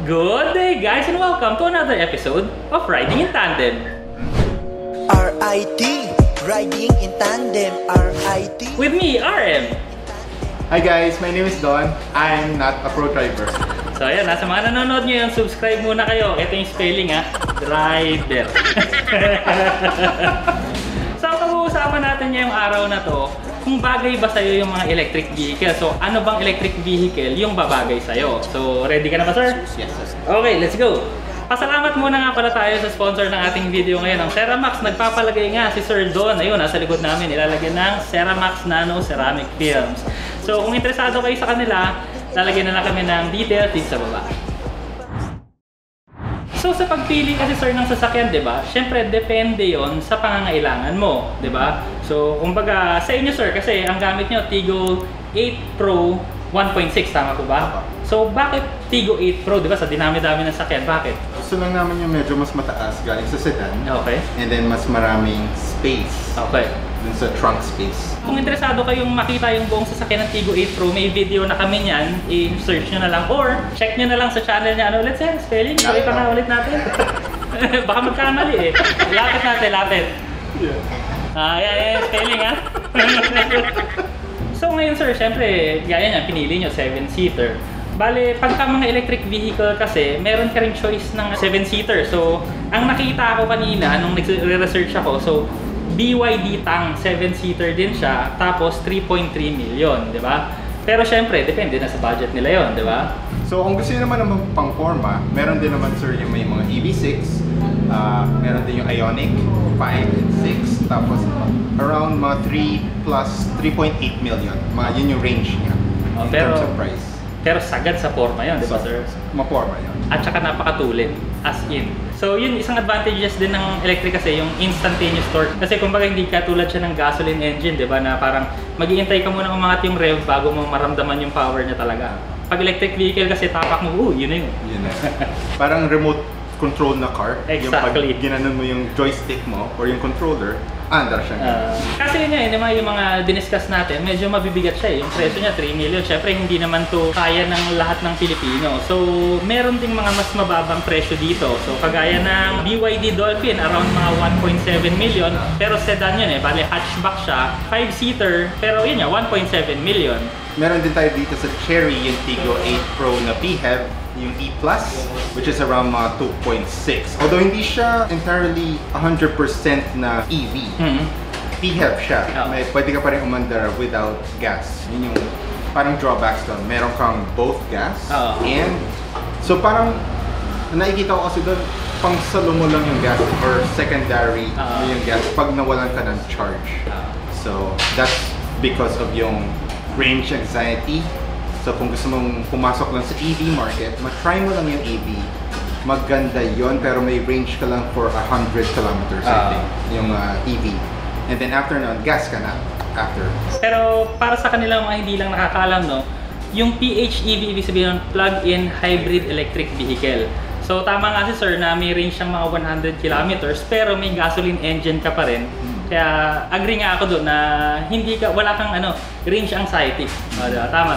Good day guys and welcome to another episode of Riding in Tandem. RIT, Riding in Tandem, RIT. With me, RM. Hi guys, my name is Don. I'm not a pro driver. So ayan, nasa mga nanonood nyo yun, subscribe muna kayo. Ito yung spelling ha, driver. So pag-uusapan natin ngayong araw na to, kung bagay ba sa'yo yung mga electric vehicle. So ano bang electric vehicle yung babagay sa'yo? So ready ka na ba sir? Yes, sir. Okay, let's go! Pasalamat muna nga pala tayo sa sponsor ng ating video ngayon, ang Ceramax. Nagpapalagay nga si Sir Don. Ayun, nasa likod namin, ilalagyan ng Ceramax Nano Ceramic Films. So kung interesado kayo sa kanila, lalagyan na lang kami ng details dito sa baba. So sa pagpili kasi sir ng sasakyan, 'di ba? Syempre depende 'yon sa pangangailangan mo, 'di ba? So kumbaga sa inyo sir kasi ang gamit niyo Tigo 8 Pro 1.6, tama po ba? So bakit Tigo 8 Pro, 'di ba? Sa dinami-dami ng sasakyan, bakit? Gusto lang namin yung medyo mas mataas galing sa sedan. Okay. And then mas maraming space. Okay. Dun sa trunk space. Kung interesado kayong makita yung buong sasakyan ng Tigo 8 Pro, may video na kami niyan. I-search nyo na lang or check nyo na lang sa channel niya. Ano ulit sir? Spelling? Sorry pa nga ulit natin. Baka magkamali eh. Lapit natin, lapit. Yan, spelling ha. So ngayon sir, syempre, gaya niya, pinili nyo 7-seater. Bale, pagka mga electric vehicle kasi, meron ka rin choice ng 7-seater. So, ang nakita ko kanina, nung nag-research ako, so, BYD Tang, 7-seater din siya, tapos 3.3 million, di ba? Pero syempre, depende na sa budget nila yon, di ba? So kung gusto nyo naman ng pang-forma, meron din naman sir yung may mga EV6, meron din yung Ioniq 5 and 6, tapos around mga 3 plus 3.8 million. Yun yung range niya in terms of price. Pero sagad sa forma yun, di ba sir? Maporma yun. At saka napakatulid, as in. So yun, isang advantages din ng electric kasi, yung instantaneous torque. Kasi kumbaga hindi katulad siya ng gasoline engine, di ba? Na parang mag-iintay ka muna umangat yung rev bago mo maramdaman yung power niya talaga. Pag electric vehicle kasi tapak mo, yun na yun. Yun na. Parang remote control na car. Exactly. Yung pag ginanon mo yung joystick mo or yung controller, andar siya. Kasi yun nga, yung mga diniscuss natin, medyo mabibigat siya eh. Yung presyo niya, 3 million. Siyempre, hindi naman to kaya ng lahat ng Pilipino. So, meron ding mga mas mababang presyo dito. So, kagaya ng BYD Dolphin, around mga 1.7 million. Pero sedan yun eh. Bale, hatchback siya. 5-seater. Pero yun nga, 1.7 million. Meron din tayo dito sa Chery, yung Tigo 8 Pro na PHEV, yung E+, which is around mga 2.6. Although hindi siya entirely 100% na EV. PHEV siya. Pwede ka pa rin umandar without gas. Yun yung parang drawbacks doon. Meron kang both gas and so parang nakikita ko kasi doon pang salo mo lang yung gas or secondary yung gas pag nawalan ka ng charge. So that's because of yung range anxiety. So kung gusto mong pumasok lang sa EV market, try mo lang yung EV. Maganda yon pero may range ka lang for 100 kilometers I think, yung EV. And then after nun, gas ka na after. Pero para sa kanilang mga hindi lang nakakaalam, no, yung PHEV, ibig sabihin ng plug-in hybrid electric vehicle. So tama nga si sir na may range siyang mga 100 kilometers pero may gasoline engine ka pa rin. Kaya agree nga ako doon na wala kang range anxiety. Tama.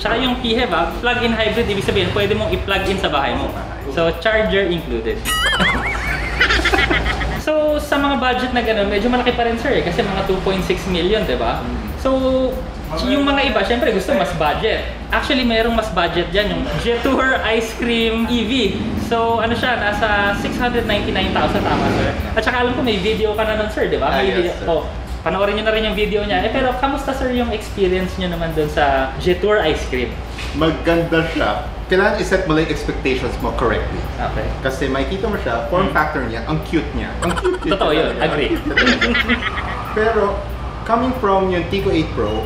Tsaka yung PHEV, plug-in hybrid, ibig sabihin pwede mong i-plug in sa bahay mo. So charger included. So sa mga budget na gano'n, medyo malaki pa rin sir eh, kasi mga 2.6 million, di ba? So yung mga iba, syempre gusto mas budget. Actually, mayroong mas budget dyan, yung Jetour Ice Cream EV. So ano siya, nasa 699,000, tama sir? At saka alam ko may video ka na nun sir, di ba? Yes, sir. Panoorin nyo na rin yung video niya. Pero kamusta sir yung experience nyo naman dun sa Jetour Ice Cream? Maganda siya. Kailangan iset mo lang expectations mo correctly. Okay. Kasi makikita mo siya, form factor niya, ang cute niya. Ang cute. Totoo yun, agree. Pero coming from yung Tigo 8 Pro,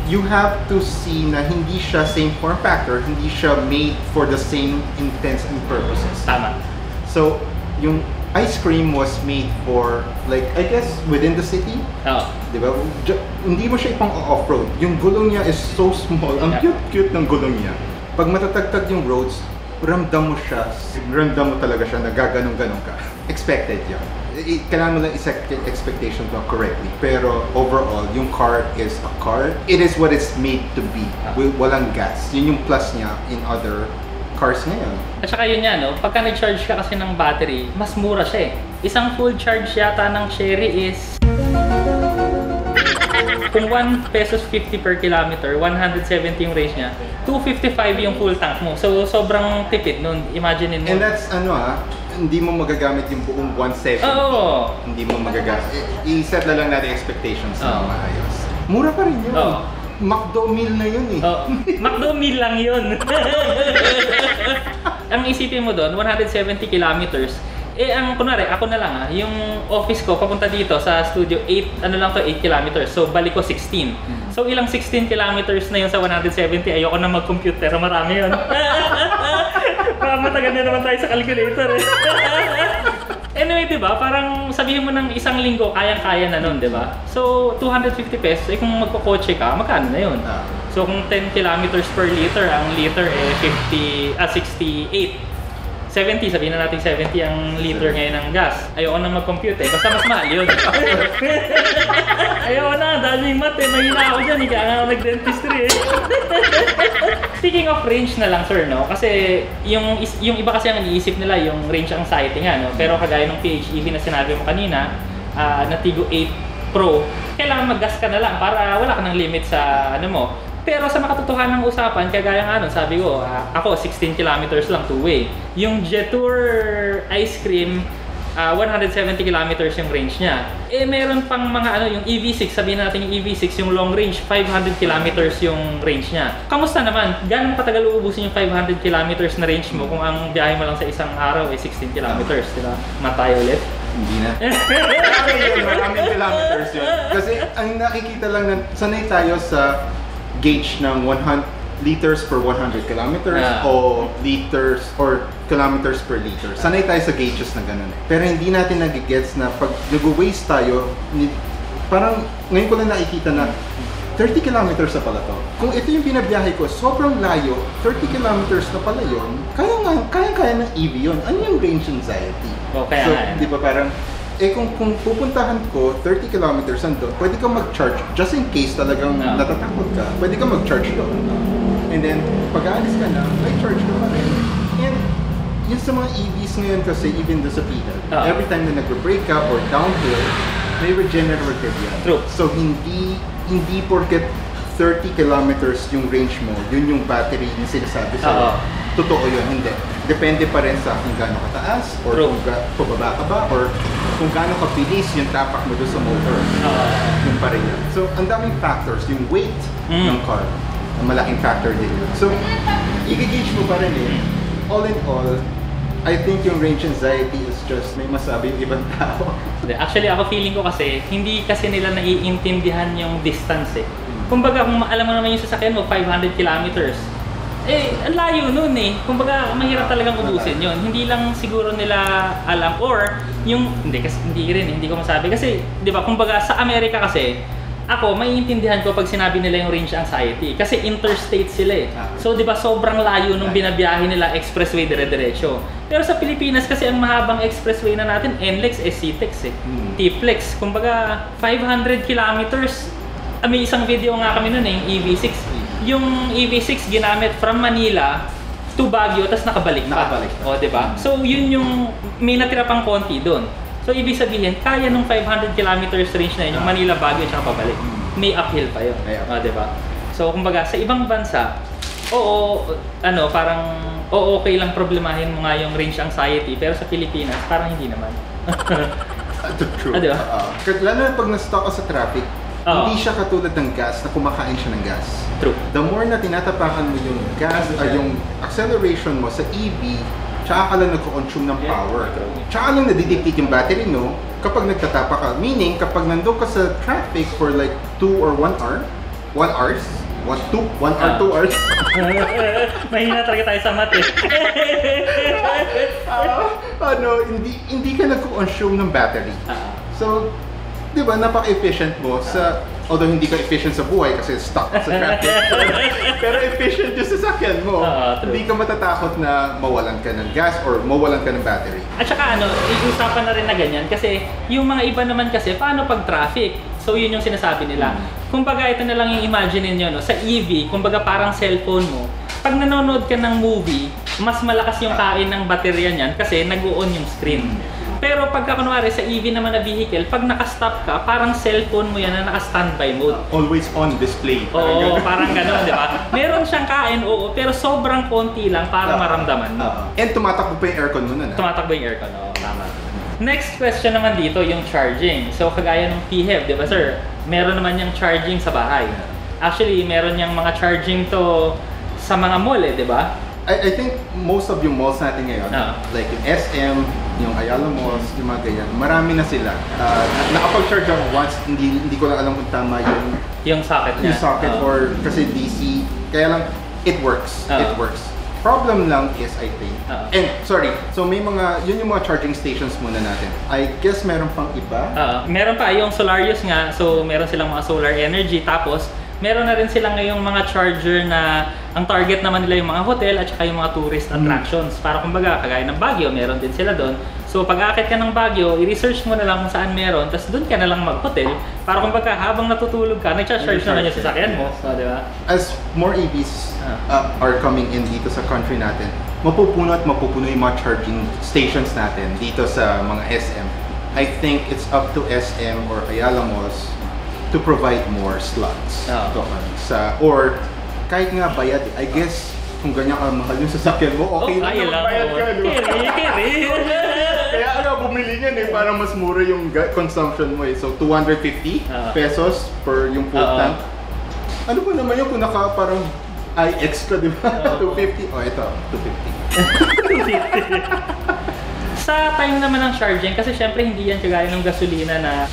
you have to see na hindi siya same form factor, hindi siya made for the same intents and purposes. Tama. So, yung ice cream was made for, like, I guess, within the city. Diba? Hindi mo siya ipang off-road. Yung gulong niya is so small. Ang cute-cute ng gulong niya. Pag matatagtag yung roads, ramdam mo siya. Ramdam mo talaga siya na gaganong-ganong ka. Expected yun. Kailangan mo lang i-set expectations mo correctly. Pero overall, yung car is a car. It is what it's made to be. Walang gas. Yun yung plus niya in other cars ngayon. At saka yun yan, no? Pagka nag-charge ka kasi ng battery, mas mura siya eh. Isang full charge yata ng Chery is... Kung 1 pesos 50 per kilometer, 170 yung range niya, 255 yung full tank mo. So, sobrang tipid nun. Imagine mo. And that's hindi mo magagamit yung buong 170. Oo. Hindi mo magagamit. I-set na lang natin expectations na maayos. Mura pa rin yun. McDo meal na yun eh. McDo meal lang yun. Ang isipin mo doon, 170 kilometers. Ang kunwari, ako na lang yung office ko papunta dito sa studio, 8 kilometers. So, balik ko 16. So, ilang 16 kilometers na yun sa 170. Ayoko na mag-compute pero marami yun. Baka matagal na naman tayo sa calculator eh. Anyway, diba? Parang sabihin mo ng isang linggo, kayang-kaya na nun, diba? So, 250 pesos, kung magkakotse ka, magkano na yun? So, kung 10 kilometers per liter, ang liter eh 68. 70, sabihin na natin 70 ang liter ngayon ng gas. Ayoko na mag-compute eh. Basta mas mahal yun. Ayoko na, dahil yung math eh. Mahina ako dyan. Kaya nga ako nag-dentistry eh. Speaking of range na lang sir, no? Kasi yung iba kasi ang iniisip nila yung range anxiety nga, no? Pero kagaya ng PHEV na sinabi mo kanina, na Tigo 8 Pro, kailangan mag-gas ka na lang para wala ka ng limit sa ano mo. Pero sa makatotohanan ng usapan, kagaya nga nun, sabi ko, ako 16 kilometers lang two-way. Yung Jetour ice cream, 170 kilometers yung range niya. Meron pang mga yung EV6, sabihin natin yung EV6, yung long range, 500 kilometers yung range niya. Kamusta naman? Gano'ng katagal uubusin yung 500 kilometers na range mo kung ang biyahe mo lang sa isang araw ay 16 kilometers, diba? Matay ulit? Hindi na. Maraming kilometers yun. Kasi ang nakikita lang, sanay tayo sa gauge ng 100 liters per 100 kilometers o liters or kilometers per liter. Sanay tayo sa gauges na ganun. Pero hindi natin nagigets na pag nag-waste tayo, parang ngayon ko lang nakikita na 30 kilometers na pala to. Kung ito yung binabiyahe ko, sobrang layo, 30 kilometers na pala yun, kaya ng EV yun. Ano yung range anxiety? Okay, so, di ba parang kung pupuntahan ko 30 kilometers andun, pwede kang mag-charge just in case talagang natatakot ka. Pwede kang mag-charge doon. And then, pag aalis ka na, may charge ka pa rin. And yun sa mga EVs ngayon kasi, even doon sa PHEV, every time na nag-brake ka or downhill, may regenerative yan. True. So, hindi porket 30 kilometers yung range mo, yun yung battery yung sinasabi sa'yo. Totoo yun, hindi. Depende pa rin sa kung gaano kataas, or kung pababa ka ba, or kung gaano kabilis yung tapak mo doon sa motor. Yung pa rin yun. So, ang daming factors. Yung weight ng car, ang malaking factor din yun. So, i-gauge mo pa rin eh. All in all, I think yung range anxiety is just may masabi yung ibang tao. Actually, ako feeling ko kasi, hindi kasi nila naiintindihan yung distance eh. Kumbaga, kung alam mo naman yung sasakyan mo, 500 kilometers, ang layo nun eh. Kumbaga, mahirap talagang ubusin yun. Hindi lang siguro nila alam or yung, hindi ko masabi. Kasi, di ba, kumbaga sa Amerika kasi, ako, maiintindihan ko pag sinabi nila yung range anxiety. Kasi interstate sila eh. So, di ba, sobrang layo nung binabiyahe nila expressway dire-diretso. Pero sa Pilipinas kasi ang mahabang expressway na natin, NLEX, SCTEX eh. T-Flex. Kumbaga, 500 kilometers. May isang video nga kami nun eh, yung EV6. Yung EV6 ginamit from Manila to Baguio, tapos nakabalik pa. O, diba? So, yun yung may natira pang konti doon. So, ibig sabihin, kaya nung 500 kilometers range na yun, yung Manila, Baguio, tsaka pabalik. May uphill pa yun. O, diba? So, kumbaga, sa ibang bansa, parang okay lang problemahin mo nga yung range anxiety, pero sa Pilipinas, parang hindi naman. True. Diba? Lalo na pag na-stuck ka sa traffic, hindi siya katulad ng gas na kumakain siya ng gas. True. The more na tinatapakan mo yung gas, yung acceleration mo sa EV, tsaka ka lang nagko-consume ng power. Tsaka lang nadidiktit yung battery no kapag nagtatapa ka. Meaning, kapag nandun ka sa traffic for like 2 or 1 hour, 1 hours, 1 or 2 hours. Mahina talaga tayo sa math eh. Hindi ka nagko-consume ng battery. So, di ba, napaka-efficient mo sa, although hindi ka efficient sa buhay kasi stuck sa traffic, pero efficient yung sasakyan mo. Hindi ka matatakot na mawalan ka ng gas or mawalan ka ng battery. At saka iusapan na rin na ganyan kasi yung mga iba naman kasi, paano pag traffic? So yun yung sinasabi nila. Kumbaga ito na lang yung imagine niyo no, sa EV, kumbaga parang cellphone mo. Pag nanonood ka ng movie, mas malakas yung kain ng baterya niyan kasi nag-on yung screen. Pero pagka kunwari sa EV naman na vehicle, pag naka-stop ka, parang cellphone mo yan na naka-standby mode. Always on display. Oo, parang gano'n, di ba? Meron siyang kain, oo, pero sobrang konti lang para maramdaman mo. And tumatakbo pa yung aircon mo nun, Tumatakbo yung aircon, oo, tama. Next question naman dito, yung charging. So, kagaya ng PHEV, di ba sir? Meron naman yung charging sa bahay. Actually, meron yung mga charging to sa mga mall, di ba? I think most of yung malls natin ngayon, like yung SM, yung Ayala Malls, yung mga ganyan, marami na sila. Nakapag-charge ako once, hindi ko lang alam kung tama yung socket niya. Yung socket or kasi DC, kaya lang, it works. It works. Problem lang is, I think, and sorry, so may mga, yun yung mga charging stations muna natin. I guess meron pang iba? Meron pa, yung Solarius nga, so meron silang mga solar energy, tapos meron na rin sila ngayong mga charger na ang target naman nila yung mga hotel at saka yung mga tourist attractions. Para kumbaga, kagaya ng Baguio, meron din sila doon. So pag aakit ka ng Baguio, i-research mo na lang kung saan meron, tapos doon ka na lang mag-hotel. Para kumbaga, habang natutulog ka, nag-charge naman yung sasakyan mo. So, di ba? As more EVs are coming in dito sa country natin, mapupuno yung mga charging stations natin dito sa mga SM. I think it's up to SM or Ayala Malls to provide more slots. Or kahit nga bayad, I guess kung ganyan ka mahal yung sasakyan mo, okay na bayad ka, di ba? Kaya bumili niyan para mas mura yung consumption mo So 250 pesos per yung full tank. Ano ba naman yung kung parang iX ka, di ba? 250. Ito, 250. Sa time naman ng charging, kasi syempre hindi yan kagaya ng gasolina na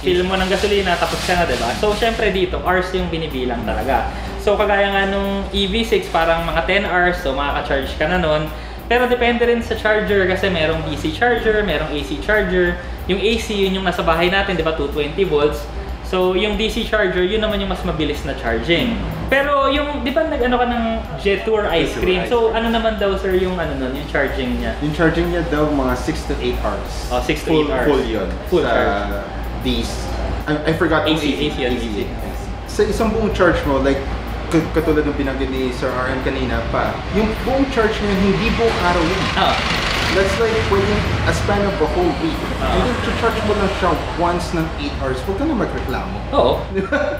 fill mo ng gasolina tapos ka na, diba? So, syempre dito, hours yung binibilang talaga. So, kagaya nga nung EV6, parang mga 10 hours, so makaka-charge ka na nun. Pero depende rin sa charger kasi merong DC charger, merong AC charger. Yung AC, yun yung nasa bahay natin, diba? 220 volts. So, yung DC charger, yun naman yung mas mabilis na charging. Pero yung, di ba nag-ano ka ng Jetour ice cream? So, ano naman daw, sir, yung nun, yung charging niya? Yung charging niya daw, mga 6 to 8 hours. 6 to 8 hours. Full yun. Full charge. I forgot AC. Sa isang buong charge mo, like katulad ng binanggit ni Sir RM kanina pa, yung buong charge niya hindi buong araw yun. That's like pwedeng a span of a whole week. And then charge mo lang siya once ng 8 hours, huwag ka na magreklamo. Oo.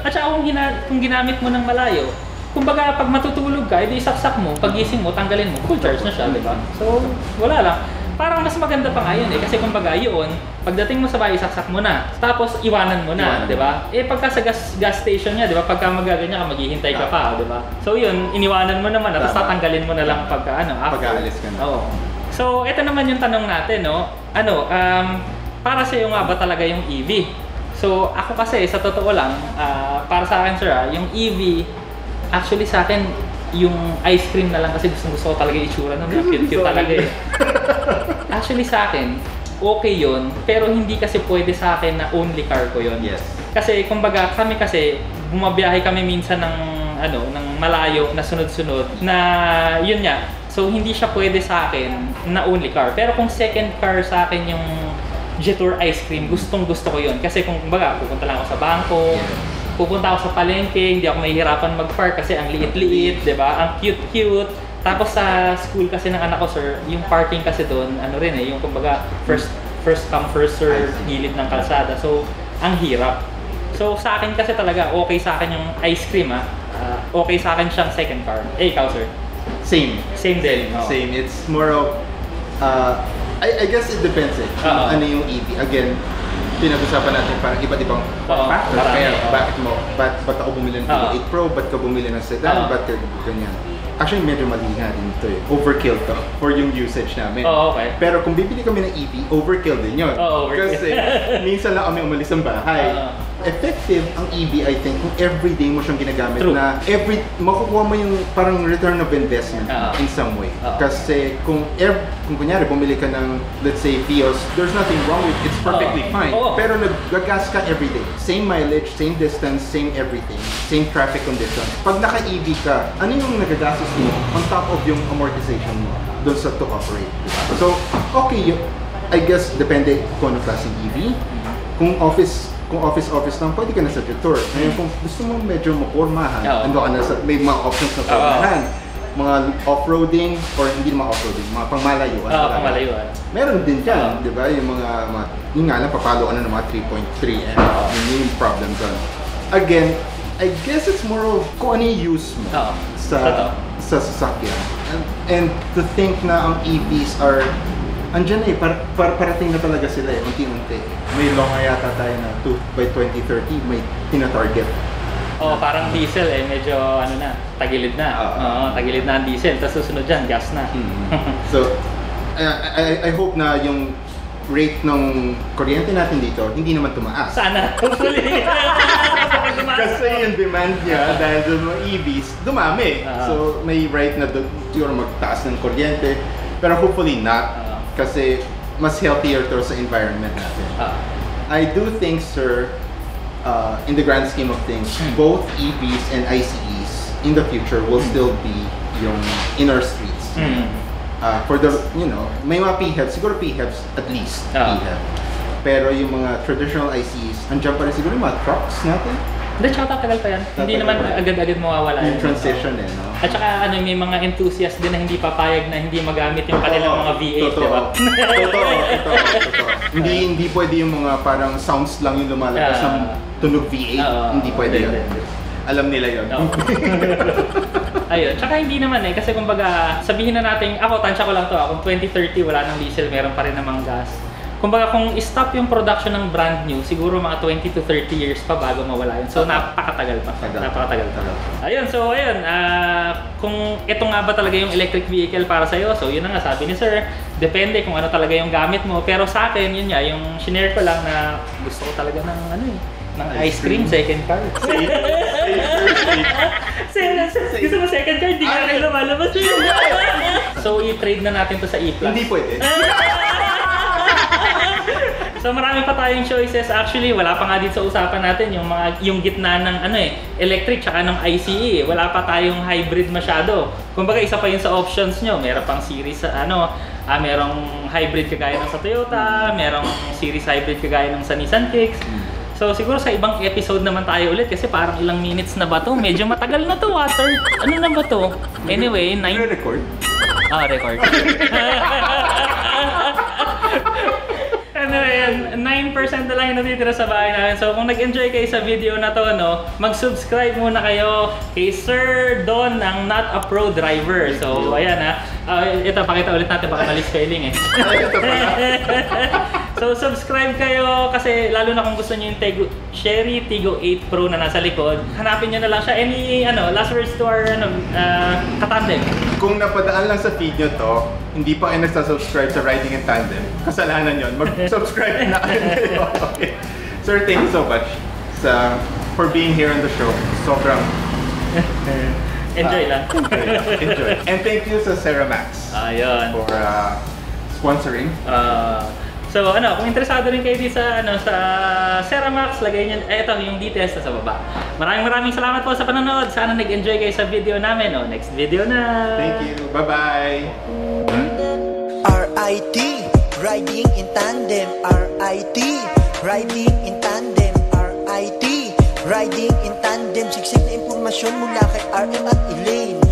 At saka kung ginamit mo ng malayo, kumbaga pag matutulog ka, edi isaksak mo, pagising mo, tanggalin mo, full charge na siya, di ba? So, wala lang. Parang mas maganda pa nga yun kasi kumbaga yun, pagdating mo sa bahay, isaksak mo na. Tapos iwanan mo na, di ba? Pagka sa gas station niya, di ba? Pagka magaganyan ka, maghihintay ka pa, di ba? So yun, iniwanan mo naman, tapos tatanggalin mo na lang after. Pag-aalis ka na. Oo. So, ito naman yung tanong natin, no? Para sa iyo nga ba talaga yung EV? So, ako kasi, sa totoo lang, para sa akin, sir, yung EV, actually sa akin, yung ice cream na lang kasi gusto ko talaga yung itsura nun. Cute talaga eh. Actually sa akin, okay yun, pero hindi kasi pwede sa akin na only car ko yun. Yes. Kasi kumbaga kami kasi bumabiyahe kami minsan ng malayo na sunod-sunod na yun nga. So hindi siya pwede sa akin na only car. Pero kung second car sa akin yung Jetour ice cream, gustong-gusto ko yun. Kasi kung kumbaga pupunta lang ako sa bangko, pupunta ako sa palengke, hindi ako mahihirapan mag-park kasi ang liit-liit, 'di ba? Ang cute-cute. Tapos sa school kasi ng anak ko, sir, yung parking kasi doon, yung kumbaga first come first serve, gilid ng kalsada. So, ang hirap. So, sa akin kasi talaga okay sa akin yung ice cream, okay sa akin siyang second car. Ikaw, sir? Same din. Same. It's more of I guess it depends ano yung EV. Again, pinag-usapan natin parang iba't ibang factors. Kaya ba't ako bumili ng Tigo 8 Pro, ba't ka bumili ng sedan, ba't ka ganyan. Actually, medyo mali nga din ito Overkill to for yung usage namin. Okay. Pero kung bibili kami ng EV, overkill din yun. Kasi minsan lang kami umalis ng bahay. Effective ang EV, I think, kung everyday mo siyang ginagamit. True. Na makukuha mo yung parang return of investment in some way. Kasi kung kunyari bumili ka ng, let's say, Vios, there's nothing wrong with it. It's perfectly fine. Pero nag-gas ka everyday. Same mileage, same distance, same everything. Same traffic conditions. Pag naka-EV ka, ano yung nagagastos mo on top of yung amortization mo doon sa to operate? Diba? So, okay, I guess depende kung ano klaseng EV. Kung office lang, pwede ka na sa Jetour. Ngayon, kung gusto mo medyo mapormahan, ando ka na sa, may mga options na pormahan. mga off-roading or hindi naman off-roading, mga pangmalayuan. Pangmalayuan. Meron din dyan, di ba? Yung yung nga lang, papalo ng mga 3.3 and yun yung problem doon. Again, I guess it's more of kung ano yung use mo sa sasakyan. And to think na ang EVs are andyan na parating na talaga sila unti-unti. May long yata tayo na by 2030 may tina-target. Parang diesel medyo tagilid na. Tagilid na ang diesel, tapos susunod dyan, gas na. So, I hope na yung rate ng kuryente natin dito hindi naman tumaas. Sana, hopefully. Kasi yung demand niya dahil sa mga EVs, dumami. So, may right na siguro magtaas ng kuryente. Pero hopefully not. Kasi mas healthier to sa environment natin. I do think, sir, in the grand scheme of things, both EVs and ICEs in the future will still be yung in our streets. For the, may mga PHEVs, siguro PHEVs at least. PHEV. Pero yung mga traditional ICEs, andyan pa rin siguro yung mga trucks natin. Hindi, tsaka tagal pa yan. Hindi naman agad-agad mawawala yung transition no? At saka may mga enthusiast din na hindi papayag na hindi magamit yung kanilang mga V8, di ba? Totoo. Hindi pwede yung mga parang sounds lang yung lumalabas ng tunog V8. Hindi pwede yun. Alam nila yun. Ayun, tsaka hindi naman kasi kumbaga sabihin na natin, ako tansya ko lang to, kung 2030 wala nang diesel, meron pa rin namang gas. Kumbaga kung stop yung production ng brand new, siguro mga 20 to 30 years pa bago mawala yun. So napakatagal pa. Napakatagal pa. Ayun, so ayun, kung ito nga ba talaga yung electric vehicle para sa'yo, so yun na nga sabi ni Sir, depende kung ano talaga yung gamit mo. Pero sa akin, yun nga, yung shinare ko lang na gusto ko talaga ng ng ice cream, second car. Gusto mo second car, di ka rin lumalabas yun. So i-trade na natin to sa E-Plus. Hindi pwede. So marami pa tayong choices. Actually, wala pa nga dito sa usapan natin yung gitna ng electric tsaka ng ICE. Wala pa tayong hybrid masyado. Kumbaga isa pa yun sa options nyo. Meron pang series merong hybrid kagaya ng sa Toyota, merong series hybrid kagaya ng sa Nissan Kicks. So siguro sa ibang episode naman tayo ulit kasi parang ilang minutes na ba to? Medyo matagal na to, Water. Ano na ba to? Anyway, record? Record. Ano yan, 9% na lang yung natitira sa bahay namin. So kung nag-enjoy kayo sa video na to, mag-subscribe muna kayo kay Sir Don ng Not a Pro Driver. So ayan ito, pakita ulit natin, baka mali spelling So subscribe kayo kasi lalo na kung gusto niyo yung Chery Tiggo 8 Pro na nasa likod, hanapin niyo na lang siya. Any last words to our katandem? Kung napadaan lang sa feed nyo to, hindi pa kayo nagsasubscribe sa Riding in Tandem, kasalanan yon. Mag-subscribe na kayo. Okay. Sir, thank you so much for being here on the show. Sobrang enjoy lang. Enjoy. And thank you sa Ceramax for sponsoring. So kung interesado rin kayo dito sa Ceramax, lagay niyo yung details sa baba. Maraming salamat po sa panonood. Sana nag-enjoy kayo sa video namin. Next video na. Thank you. Bye-bye. RIT, riding in tandem. RIT, riding in tandem. RIT, riding in tandem. Siksik na impormasyon mula kay RM at Elaine.